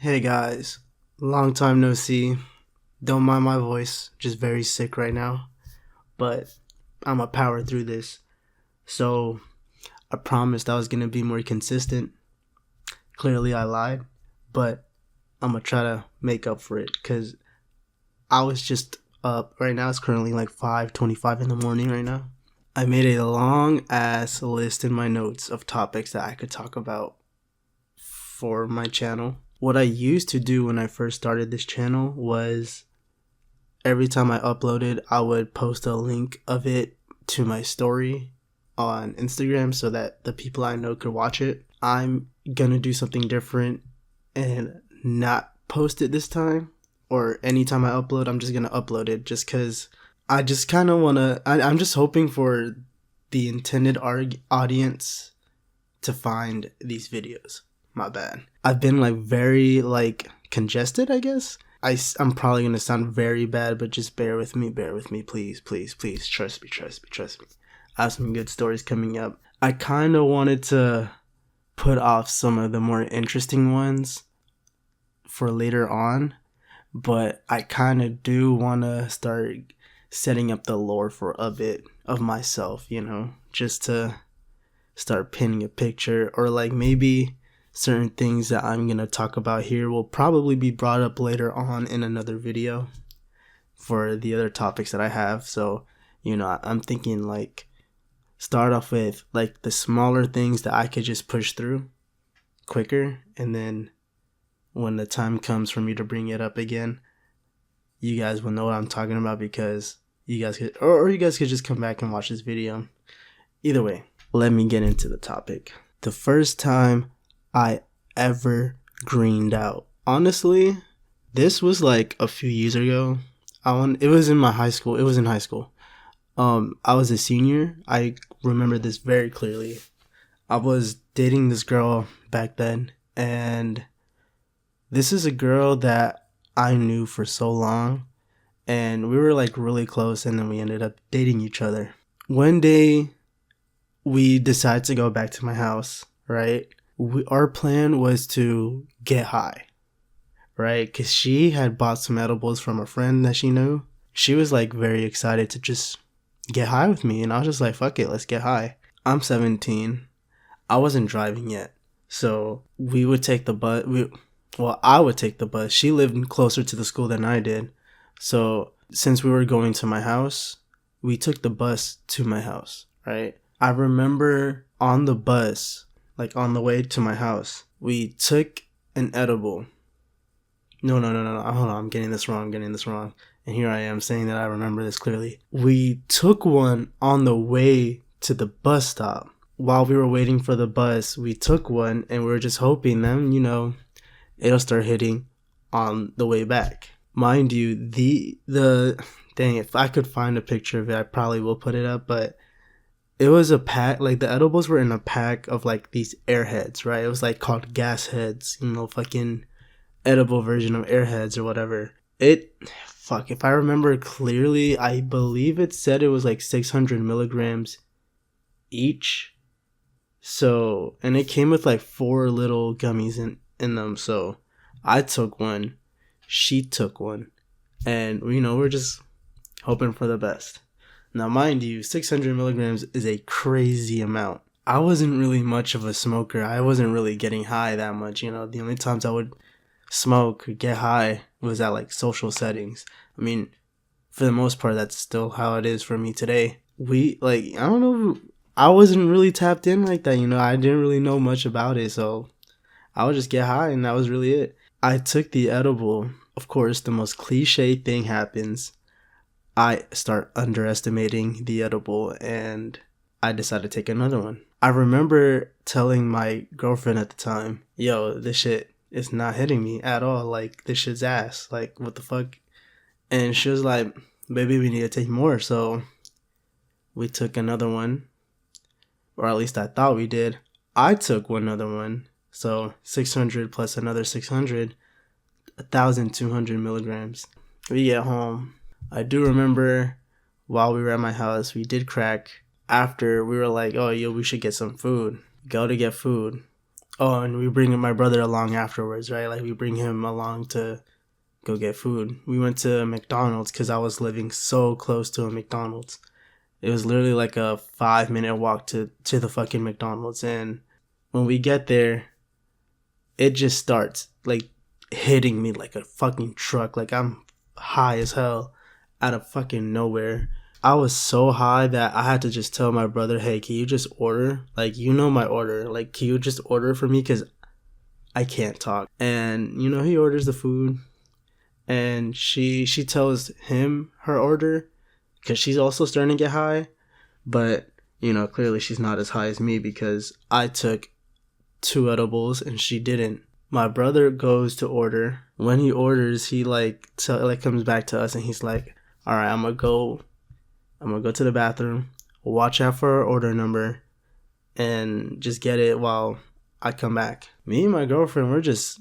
Hey guys, long time no see. Don't mind my voice, just very sick right now, but I'm gonna power through this. So, I promised I was gonna be more consistent. Clearly, I lied, but I'm gonna try to make up for it because I was just up. Right now, it's currently like 5:25 in the morning right now. I made a long ass list in my notes of topics that I could talk about for my channel. What I used to do when I first started this channel was every time I uploaded, I would post a link of it to my story on Instagram so that the people I know could watch it. I'm gonna do something different and not post it this time, or anytime I upload, I'm just gonna upload it just because I just kind of wanna. I'm just hoping for the intended audience to find these videos. My bad. I've been like very like congested, I guess. I'm probably gonna sound very bad, but just bear with me, please, please, please. Trust me, trust me, trust me. I have some good stories coming up. I kind of wanted to put off some of the more interesting ones for later on, but I kind of do want to start setting up the lore for a bit of myself, just to start painting a picture, or like maybe certain things that I'm going to talk about here will probably be brought up later on in another video for the other topics that I have. So, I'm thinking like start off with like the smaller things that I could just push through quicker, and then when the time comes for me to bring it up again, you guys will know what I'm talking about, because you guys could, or you guys could just come back and watch this video. Either way, let me get into the topic. The first time I ever greened out. Honestly, this was like a few years ago. It was in my high school. It was in high school. I was a senior. I remember this very clearly. I was dating this girl back then, and this is a girl that I knew for so long, and we were like really close, and then we ended up dating each other. One day, we decided to go back to my house, right? Our plan was to get high, right? Because she had bought some edibles from a friend that she knew. She was like very excited to just get high with me, and I was just like, fuck it, let's get high. I'm 17. I wasn't driving yet. So we would take the bus. I would take the bus. She lived closer to the school than I did. So since we were going to my house, we took the bus to my house, right? I remember on the bus, like on the way to my house, we took an edible. No. Hold on, I'm getting this wrong. And here I am saying that I remember this clearly. We took one on the way to the bus stop. While we were waiting for the bus, we took one, and we were just hoping that, it'll start hitting on the way back. Mind you, dang, if I could find a picture of it, I probably will put it up, but it was a pack, like the edibles were in a pack of like these Airheads, right? It was like called gas heads, fucking edible version of Airheads or whatever. If I remember clearly, I believe it said it was like 600 milligrams each. So, and it came with like 4 little gummies in them. So I took one, she took one, and we're just hoping for the best. Now, mind you, 600 milligrams is a crazy amount. I wasn't really much of a smoker. I wasn't really getting high that much. The only times I would smoke or get high was at like social settings. I mean, for the most part, that's still how it is for me today. I don't know, I wasn't really tapped in like that. I didn't really know much about it. So I would just get high, and that was really it. I took the edible. Of course, the most cliche thing happens. I start underestimating the edible, and I decided to take another one. I remember telling my girlfriend at the time, yo, this shit is not hitting me at all. Like, this shit's ass. Like, what the fuck? And she was like, baby, we need to take more. So we took another one, or at least I thought we did. I took one other one. So 600 plus another 600, 1,200 milligrams. We get home. I do remember while we were at my house, we did crack. After, we were like, oh, yo, we should get some food. Go to get food. Oh, and we bring my brother along afterwards, right? Like, we bring him along to go get food. We went to McDonald's because I was living so close to a McDonald's. It was literally like a 5-minute walk to the fucking McDonald's. And when we get there, it just starts like hitting me like a fucking truck. Like, I'm high as hell out of fucking nowhere. I was so high that I had to just tell my brother, hey, can you just order? Like, you know my order. Like, can you just order for me? Because I can't talk. And, he orders the food. And she tells him her order. Because she's also starting to get high. But, clearly she's not as high as me because I took 2 edibles and she didn't. My brother goes to order. When he orders, he comes back to us and he's like, all right, I'm gonna go to the bathroom, watch out for our order number, and just get it while I come back. Me and my girlfriend, we're just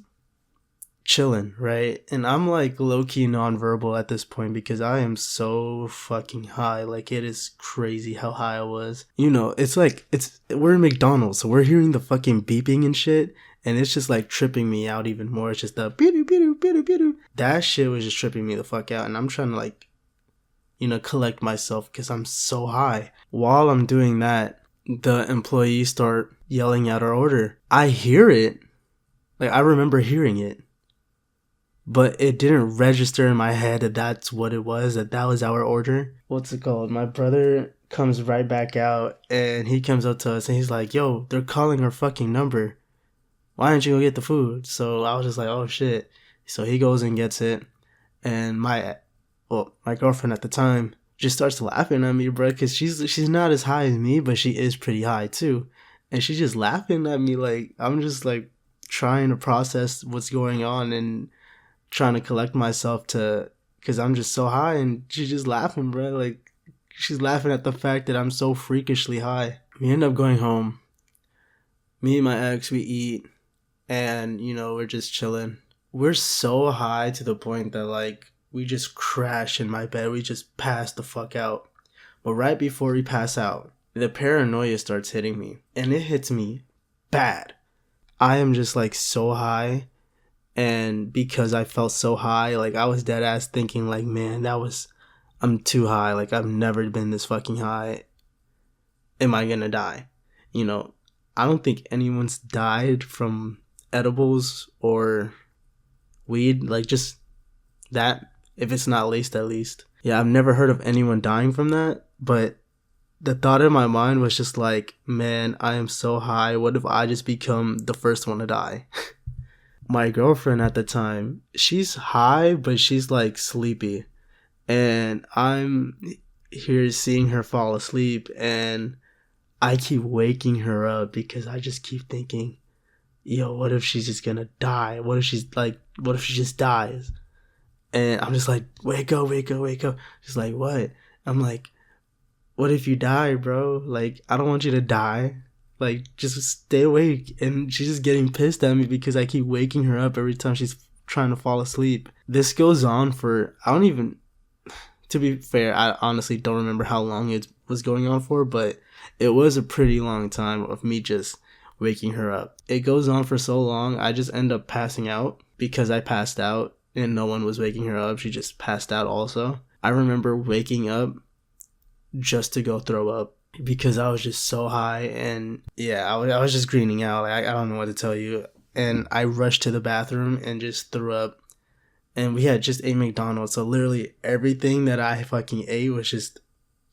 chilling, right? And I'm like low-key nonverbal at this point because I am so fucking high. Like, it is crazy how high I was. We're in McDonald's, so we're hearing the fucking beeping and shit, and it's just like tripping me out even more. It's just the beep. That shit was just tripping me the fuck out, and I'm trying to collect myself because I'm so high. While I'm doing that, the employees start yelling out our order. I hear it. Like, I remember hearing it. But it didn't register in my head that that's what it was, that was our order. What's it called? My brother comes right back out, and he comes up to us, and he's like, yo, they're calling our fucking number. Why don't you go get the food? So I was just like, oh, shit. So he goes and gets it, and my girlfriend at the time just starts laughing at me, bro, because she's not as high as me, but she is pretty high, too. And she's just laughing at me like I'm just, like, trying to process what's going on and trying to collect myself because I'm just so high, and she's just laughing, bro. Like, she's laughing at the fact that I'm so freakishly high. We end up going home. Me and my ex, we eat, and, we're just chilling. We're so high to the point that, like, we just crash in my bed. We just pass the fuck out. But right before we pass out, the paranoia starts hitting me, and it hits me bad. I am just, like, so high. And because I felt so high, like, I was dead ass thinking, like, man, I'm too high. Like, I've never been this fucking high. Am I gonna die? I don't think anyone's died from edibles or weed. Like, just that. If it's not laced, at least. Yeah, I've never heard of anyone dying from that. But the thought in my mind was just like, man, I am so high. What if I just become the first one to die? My girlfriend at the time, she's high, but she's like sleepy. And I'm here seeing her fall asleep, and I keep waking her up because I just keep thinking, yo, what if she's just gonna die? What if she just dies? And I'm just like, wake up. She's like, what? I'm like, what if you die, bro? Like, I don't want you to die. Like, just stay awake. And she's just getting pissed at me because I keep waking her up every time she's trying to fall asleep. This goes on for, to be fair, I honestly don't remember how long it was going on for, but it was a pretty long time of me just waking her up. It goes on for so long, I just end up passing out because I passed out and no one was waking her up. She just passed out also. I remember waking up just to go throw up because I was just so high, and yeah, I was just greening out. Like, I don't know what to tell you. And I rushed to the bathroom and just threw up. And we had just ate McDonald's, so literally everything that I fucking ate was just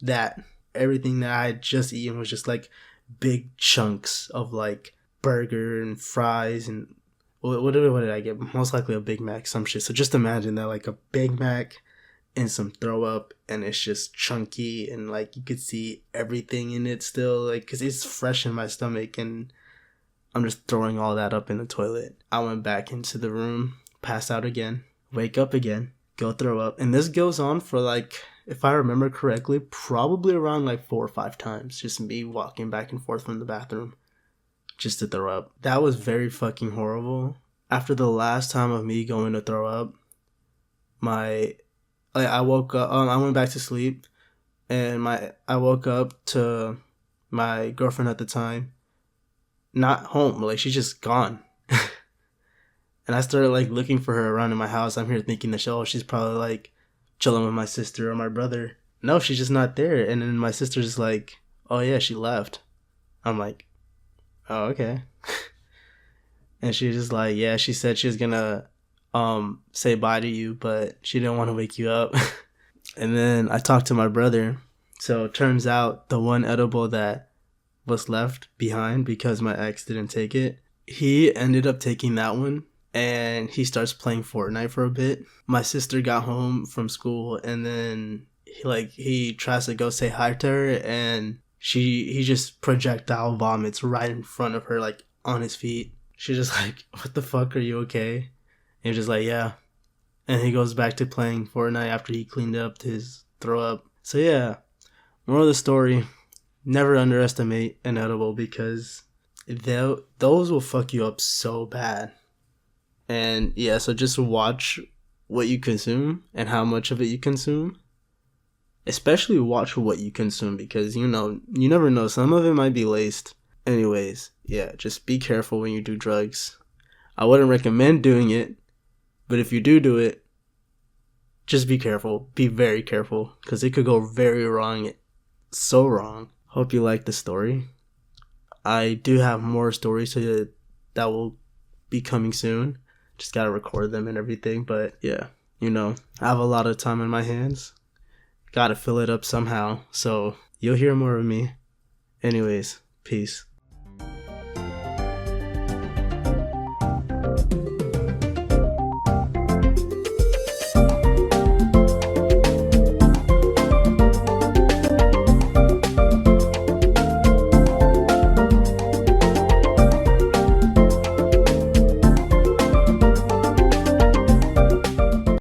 that. Everything that I had just eaten was just like big chunks of like burger and fries and what did I get? Most likely a Big Mac, some shit. So just imagine that, like a Big Mac and some throw up, and it's just chunky, and like you could see everything in it still, like, because it's fresh in my stomach, and I'm just throwing all that up in the toilet. I went back into the room, passed out again, wake up again, go throw up, and this goes on for like, if I remember correctly, probably around like 4 or 5 times, just me walking back and forth from the bathroom just to throw up. That was very fucking horrible. After the last time of me going to throw up, I woke up, I went back to sleep, and I woke up to my girlfriend at the time, not home. Like, she's just gone. And I started like looking for her around in my house. I'm here thinking that she's probably like chilling with my sister or my brother. No, she's just not there. And then my sister's just like, oh yeah, she left. I'm like, oh, okay. And she's just like, yeah, she said she was gonna say bye to you, but she didn't want to wake you up. And then I talked to my brother. So it turns out the one edible that was left behind because my ex didn't take it, he ended up taking that one, and he starts playing Fortnite for a bit. My sister got home from school, and then he tries to go say hi to her, and he just projectile vomits right in front of her, like on his feet. She's just like, what the fuck, are you okay? And he's just like, yeah. And he goes back to playing Fortnite after he cleaned up his throw up. So yeah, moral of the story, never underestimate an edible because those will fuck you up so bad. And yeah, so just watch what you consume and how much of it you consume. Especially watch what you consume because, you never know. Some of it might be laced. Anyways, yeah, just be careful when you do drugs. I wouldn't recommend doing it, but if you do it, just be careful. Be very careful because it could go very wrong. So wrong. Hope you like the story. I do have more stories that will be coming soon. Just gotta record them and everything. But yeah, I have a lot of time in my hands. Gotta fill it up somehow. So you'll hear more of me. Anyways, peace.